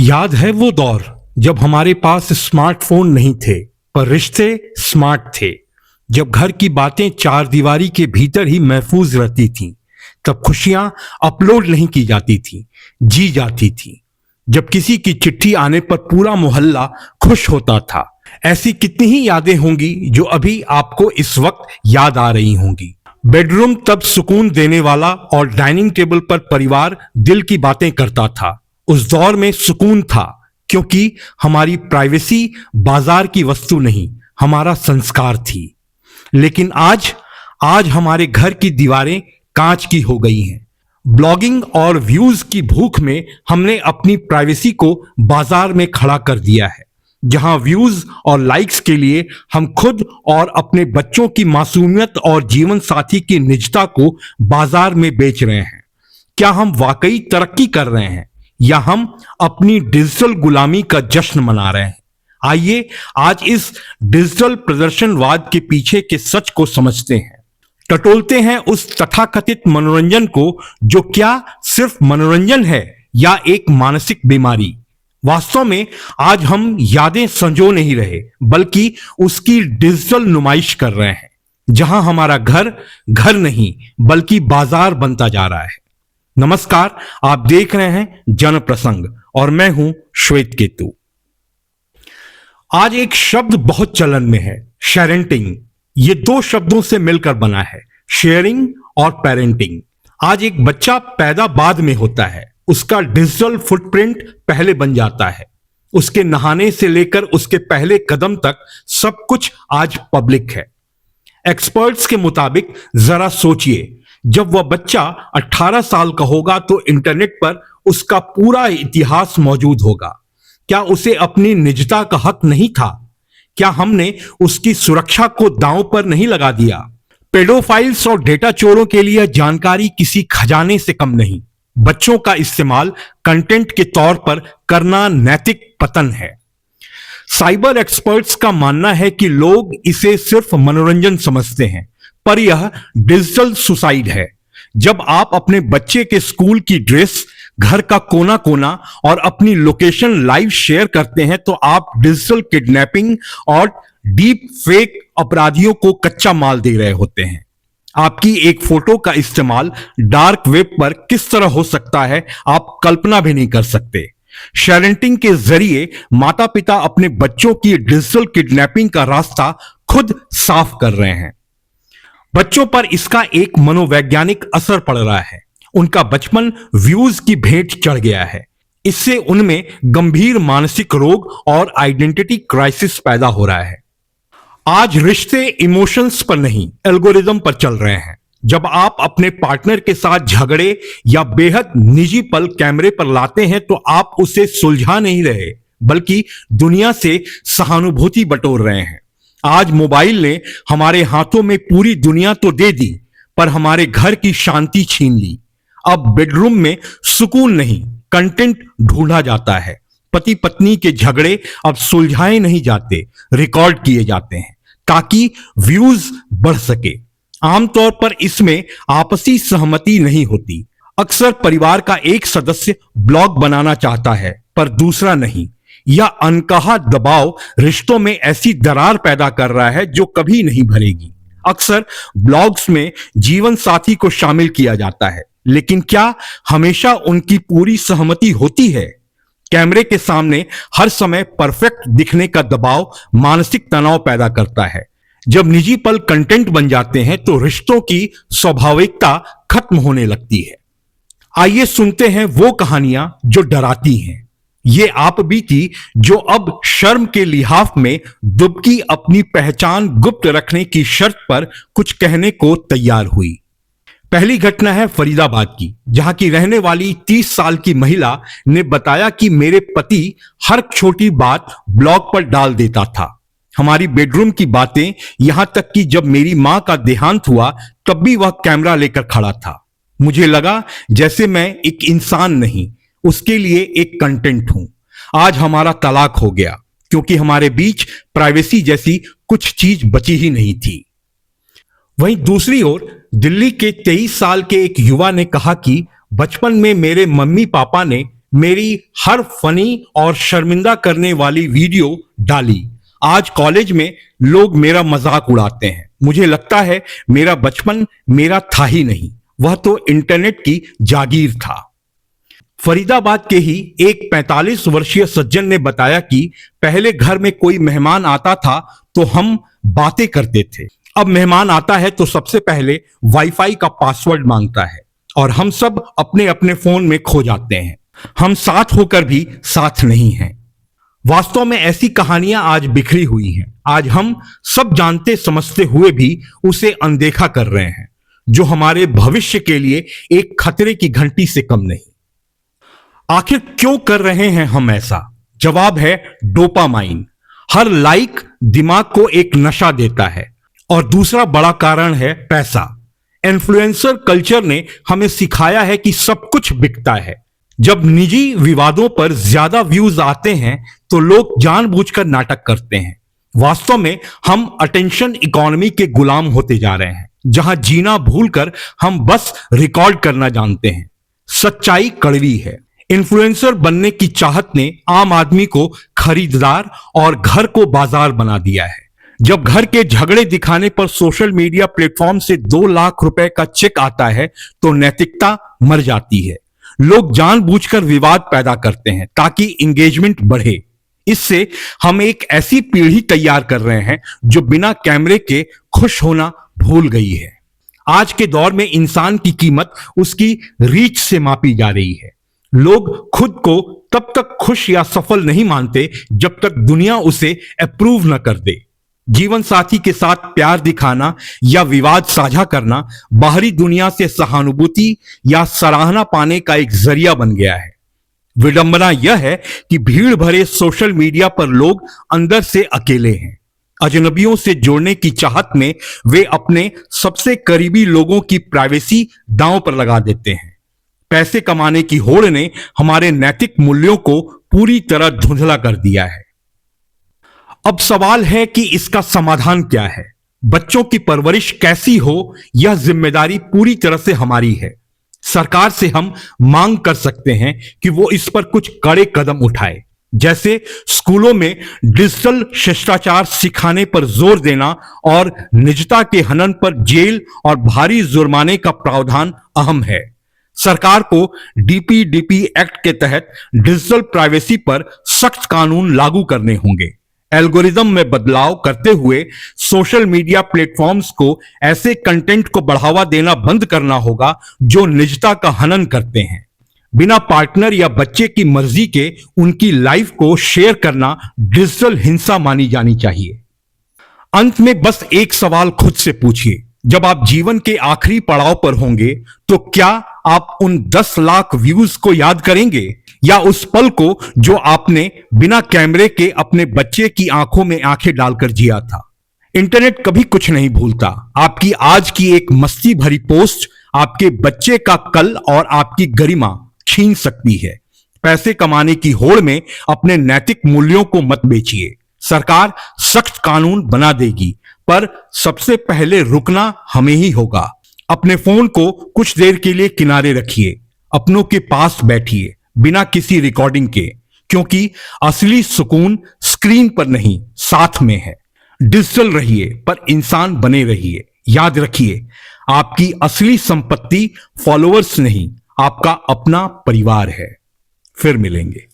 याद है वो दौर जब हमारे पास स्मार्टफोन नहीं थे पर रिश्ते स्मार्ट थे। जब घर की बातें चार दीवारी के भीतर ही महफूज रहती थीं। तब खुशियां अपलोड नहीं की जाती थी, जी जाती थी। जब किसी की चिट्ठी आने पर पूरा मोहल्ला खुश होता था। ऐसी कितनी ही यादें होंगी जो अभी आपको इस वक्त याद आ रही होंगी। बेडरूम तब सुकून देने वाला और डाइनिंग टेबल पर परिवार दिल की बातें करता था। उस दौर में सुकून था क्योंकि हमारी प्राइवेसी बाजार की वस्तु नहीं, हमारा संस्कार थी। लेकिन आज हमारे घर की दीवारें कांच की हो गई हैं। ब्लॉगिंग और व्यूज की भूख में हमने अपनी प्राइवेसी को बाजार में खड़ा कर दिया है, जहां व्यूज और लाइक्स के लिए हम खुद और अपने बच्चों की मासूमियत और जीवन साथी की निजता को बाजार में बेच रहे हैं। क्या हम वाकई तरक्की कर रहे हैं या हम अपनी डिजिटल गुलामी का जश्न मना रहे हैं? आइए आज इस डिजिटल प्रदर्शनवाद के पीछे के सच को समझते हैं। टटोलते हैं उस तथाकथित मनोरंजन को जो क्या सिर्फ मनोरंजन है या एक मानसिक बीमारी। वास्तव में आज हम यादें संजो नहीं रहे बल्कि उसकी डिजिटल नुमाइश कर रहे हैं, जहां हमारा घर घर नहीं बल्कि बाजार बनता जा रहा है। नमस्कार, आप देख रहे हैं जन प्रसंग और मैं हूं श्वेत केतु। आज एक शब्द बहुत चलन में है, शेरेंटिंग। ये दो शब्दों से मिलकर बना है, शेयरिंग और पेरेंटिंग। आज एक बच्चा पैदा बाद में होता है, उसका डिजिटल फुटप्रिंट पहले बन जाता है। उसके नहाने से लेकर उसके पहले कदम तक सब कुछ आज पब्लिक है। एक्सपर्ट्स के मुताबिक जरा सोचिए, जब वह बच्चा 18 साल का होगा तो इंटरनेट पर उसका पूरा इतिहास मौजूद होगा। क्या उसे अपनी निजता का हक नहीं था? क्या हमने उसकी सुरक्षा को दांव पर नहीं लगा दिया? पेडोफाइल्स और डेटा चोरों के लिए जानकारी किसी खजाने से कम नहीं। बच्चों का इस्तेमाल कंटेंट के तौर पर करना नैतिक पतन है। साइबर एक्सपर्ट्स का मानना है कि लोग इसे सिर्फ मनोरंजन समझते हैं, पर यह डिजिटल सुसाइड है। जब आप अपने बच्चे के स्कूल की ड्रेस, घर का कोना कोना और अपनी लोकेशन लाइव शेयर करते हैं तो आप डिजिटल किडनैपिंग और डीप फेक अपराधियों को कच्चा माल दे रहे होते हैं। आपकी एक फोटो का इस्तेमाल डार्क वेब पर किस तरह हो सकता है, आप कल्पना भी नहीं कर सकते। शेरेंटिंग के जरिए माता पिता अपने बच्चों की डिजिटल किडनैपिंग का रास्ता खुद साफ कर रहे हैं। बच्चों पर इसका एक मनोवैज्ञानिक असर पड़ रहा है। उनका बचपन व्यूज की भेंट चढ़ गया है। इससे उनमें गंभीर मानसिक रोग और आइडेंटिटी क्राइसिस पैदा हो रहा है। आज रिश्ते इमोशंस पर नहीं, एल्गोरिदम पर चल रहे हैं। जब आप अपने पार्टनर के साथ झगड़े या बेहद निजी पल कैमरे पर लाते हैं तो आप उसे सुलझा नहीं रहे बल्कि दुनिया से सहानुभूति बटोर रहे हैं। आज मोबाइल ने हमारे हाथों में पूरी दुनिया तो दे दी पर हमारे घर की शांति छीन ली। अब बेडरूम में सुकून नहीं, कंटेंट ढूंढा जाता है। पति पत्नी के झगड़े अब सुलझाए नहीं जाते, रिकॉर्ड किए जाते हैं ताकि व्यूज बढ़ सके। आमतौर पर इसमें आपसी सहमति नहीं होती। अक्सर परिवार का एक सदस्य ब्लॉग बनाना चाहता है पर दूसरा नहीं। यह अनकहा दबाव रिश्तों में ऐसी दरार पैदा कर रहा है जो कभी नहीं भरेगी। अक्सर ब्लॉग्स में जीवन साथी को शामिल किया जाता है, लेकिन क्या हमेशा उनकी पूरी सहमति होती है? कैमरे के सामने हर समय परफेक्ट दिखने का दबाव मानसिक तनाव पैदा करता है। जब निजी पल कंटेंट बन जाते हैं तो रिश्तों की स्वाभाविकता खत्म होने लगती है। आइए सुनते हैं वो कहानियां जो डराती हैं। ये आप बीती जो अब शर्म के लिहाफ में दुबकी अपनी पहचान गुप्त रखने की शर्त पर कुछ कहने को तैयार हुई। पहली घटना है फरीदाबाद की, जहां की रहने वाली 30 साल की महिला ने बताया कि मेरे पति हर छोटी बात ब्लॉग पर डाल देता था। हमारी बेडरूम की बातें, यहां तक कि जब मेरी मां का देहांत हुआ तब भी वह कैमरा लेकर खड़ा था। मुझे लगा जैसे मैं एक इंसान नहीं, उसके लिए एक कंटेंट हूं। आज हमारा तलाक हो गया क्योंकि हमारे बीच प्राइवेसी जैसी कुछ चीज बची ही नहीं थी। वहीं दूसरी ओर दिल्ली के 23 साल के एक युवा ने कहा कि बचपन में मेरे मम्मी पापा ने मेरी हर फनी और शर्मिंदा करने वाली वीडियो डाली। आज कॉलेज में लोग मेरा मजाक उड़ाते हैं। मुझे लगता है मेरा बचपन मेरा था ही नहीं, वह तो इंटरनेट की जागीर था। फरीदाबाद के ही एक 45 वर्षीय सज्जन ने बताया कि पहले घर में कोई मेहमान आता था तो हम बातें करते थे। अब मेहमान आता है तो सबसे पहले वाईफाई का पासवर्ड मांगता है और हम सब अपने अपने फोन में खो जाते हैं। हम साथ होकर भी साथ नहीं हैं। वास्तव में ऐसी कहानियां आज बिखरी हुई हैं। आज हम सब जानते समझते हुए भी उसे अनदेखा कर रहे हैं, जो हमारे भविष्य के लिए एक खतरे की घंटी से कम नहीं। आखिर क्यों कर रहे हैं हम ऐसा? जवाब है डोपामाइन। हर लाइक दिमाग को एक नशा देता है और दूसरा बड़ा कारण है पैसा। इन्फ्लुएंसर कल्चर ने हमें सिखाया है कि सब कुछ बिकता है। जब निजी विवादों पर ज्यादा व्यूज आते हैं तो लोग जानबूझकर नाटक करते हैं। वास्तव में हम अटेंशन इकोनॉमी के गुलाम होते जा रहे हैं, जहां जीना भूलकर हम बस रिकॉर्ड करना जानते हैं। सच्चाई कड़वी है। इन्फ्लुएंसर बनने की चाहत ने आम आदमी को खरीदार और घर को बाजार बना दिया है। जब घर के झगड़े दिखाने पर सोशल मीडिया प्लेटफॉर्म से 2 लाख रुपए का चेक आता है तो नैतिकता मर जाती है। लोग जानबूझकर विवाद पैदा करते हैं ताकि इंगेजमेंट बढ़े। इससे हम एक ऐसी पीढ़ी तैयार कर रहे हैं जो बिना कैमरे के खुश होना भूल गई है। आज के दौर में इंसान की कीमत उसकी रीच से मापी जा रही है। लोग खुद को तब तक खुश या सफल नहीं मानते जब तक दुनिया उसे अप्रूव न कर दे। जीवन साथी के साथ प्यार दिखाना या विवाद साझा करना बाहरी दुनिया से सहानुभूति या सराहना पाने का एक जरिया बन गया है। विडंबना यह है कि भीड़ भरे सोशल मीडिया पर लोग अंदर से अकेले हैं। अजनबियों से जोड़ने की चाहत में वे अपने सबसे करीबी लोगों की प्राइवेसी दांव पर लगा देते हैं। पैसे कमाने की होड़ ने हमारे नैतिक मूल्यों को पूरी तरह धुंधला कर दिया है। अब सवाल है कि इसका समाधान क्या है? बच्चों की परवरिश कैसी हो, यह जिम्मेदारी पूरी तरह से हमारी है। सरकार से हम मांग कर सकते हैं कि वो इस पर कुछ कड़े कदम उठाए, जैसे स्कूलों में डिजिटल शिष्टाचार सिखाने पर जोर देना और निजता के हनन पर जेल और भारी जुर्माने का प्रावधान अहम है। सरकार को डीपीडीपी एक्ट के तहत डिजिटल प्राइवेसी पर सख्त कानून लागू करने होंगे। एल्गोरिदम में बदलाव करते हुए सोशल मीडिया प्लेटफॉर्म्स को ऐसे कंटेंट को बढ़ावा देना बंद करना होगा जो निजता का हनन करते हैं। बिना पार्टनर या बच्चे की मर्जी के उनकी लाइफ को शेयर करना डिजिटल हिंसा मानी जानी चाहिए। अंत में बस एक सवाल खुद से पूछिए, जब आप जीवन के आखिरी पड़ाव पर होंगे तो क्या आप उन 10 लाख व्यूज को याद करेंगे या उस पल को जो आपने बिना कैमरे के अपने बच्चे की आंखों में आंखें डालकर जिया था? इंटरनेट कभी कुछ नहीं भूलता। आपकी आज की एक मस्ती भरी पोस्ट आपके बच्चे का कल और आपकी गरिमा छीन सकती है। पैसे कमाने की होड़ में अपने नैतिक मूल्यों को मत बेचिए। सरकार सख्त कानून बना देगी, पर सबसे पहले रुकना हमें ही होगा। अपने फोन को कुछ देर के लिए किनारे रखिए, अपनों के पास बैठिए बिना किसी रिकॉर्डिंग के, क्योंकि असली सुकून स्क्रीन पर नहीं साथ में है। डिजिटल रहिए पर इंसान बने रहिए। याद रखिए, आपकी असली संपत्ति फॉलोअर्स नहीं, आपका अपना परिवार है। फिर मिलेंगे।